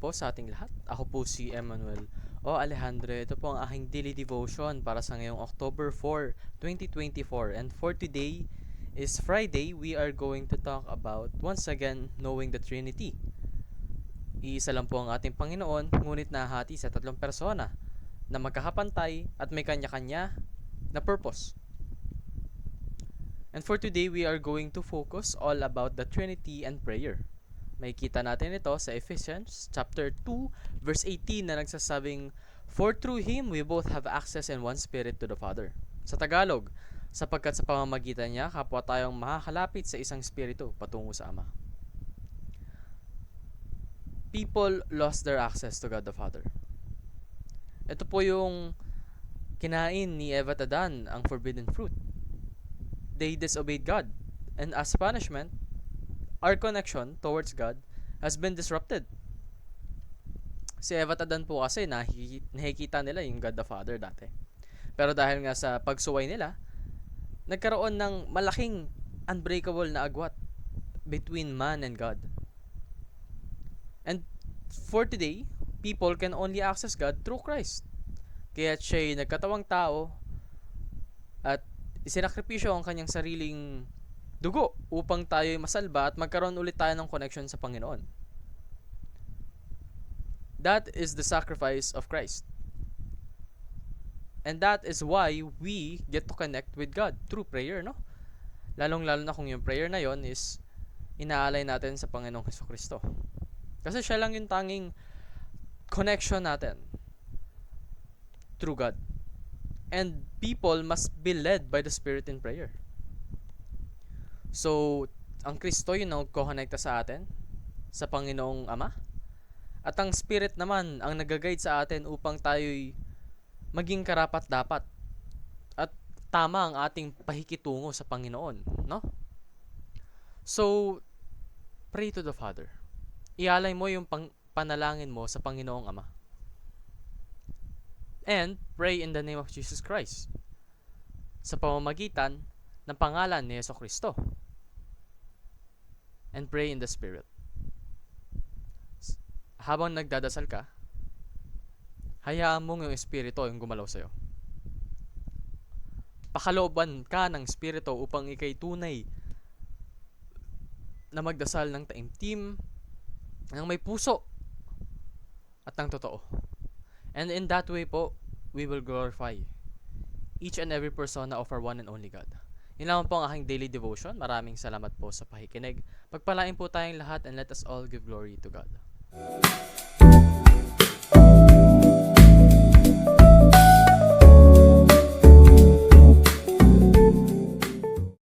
po sa ating lahat. Ako po si Emmanuel o Alejandro. Ito po ang aking daily devotion para sa ngayong October 4, 2024. And for today is Friday. We are going to talk about, once again, knowing the Trinity. Iisa lang po ang ating Panginoon, ngunit nahati sa tatlong persona na magkakapantay at may kanya-kanya na purpose. And for today, we are going to focus all about the Trinity and prayer. Makikita natin ito sa Ephesians chapter 2 verse 18 na nagsasabing, "For through Him we both have access in one Spirit to the Father." Sa Tagalog, sapagkat sa pamamagitan niya, kapwa tayong makakalapit sa isang Espiritu patungo sa Ama. People lost their access to God the Father. Ito po yung kinain ni Eva at Adan, ang forbidden fruit. They disobeyed God, and as punishment, our connection towards God has been disrupted. Si Eva at Adan po kasi nakikita nila yung God the Father dati. Pero dahil nga sa pagsuway nila, nagkaroon ng malaking unbreakable na agwat between man and God. And for today, people can only access God through Christ. Kaya siya'y nagkatawang tao at isinakripisyo ang kanyang sariling dugo upang tayo'y masalba at magkaroon ulit tayo ng connection sa Panginoon. That is the sacrifice of Christ. And that is why we get to connect with God through prayer, no? Lalong-lalo na kung yung prayer na yon is inaalay natin sa Panginoong Jesucristo. Kasi siya lang yung tanging connection natin through God. And people must be led by the Spirit in prayer. So, ang Kristo yung nagko-connecta sa atin sa Panginoong Ama. At ang Spirit naman ang nag-guide sa atin upang tayo'y maging karapat-dapat at tama ang ating pahikitungo sa Panginoon, no? So, pray to the Father. Ialay mo yung panalangin mo sa Panginoong Ama. And pray in the name of Jesus Christ sa pamamagitan ng pangalan ni Jesucristo. And pray in the Spirit. Habang nagdadasal ka, hayaan mong yung Espiritu yung gumalaw sa'yo. Pakalooban ka ng Espiritu upang ikay tunay na magdasal ng taimtim, ng may puso, at ng totoo. And in that way po, we will glorify each and every persona of our one and only God. Yun naman po ang aking daily devotion. Maraming salamat po sa pakikinig. Pagpalain po tayong lahat and let us all give glory to God.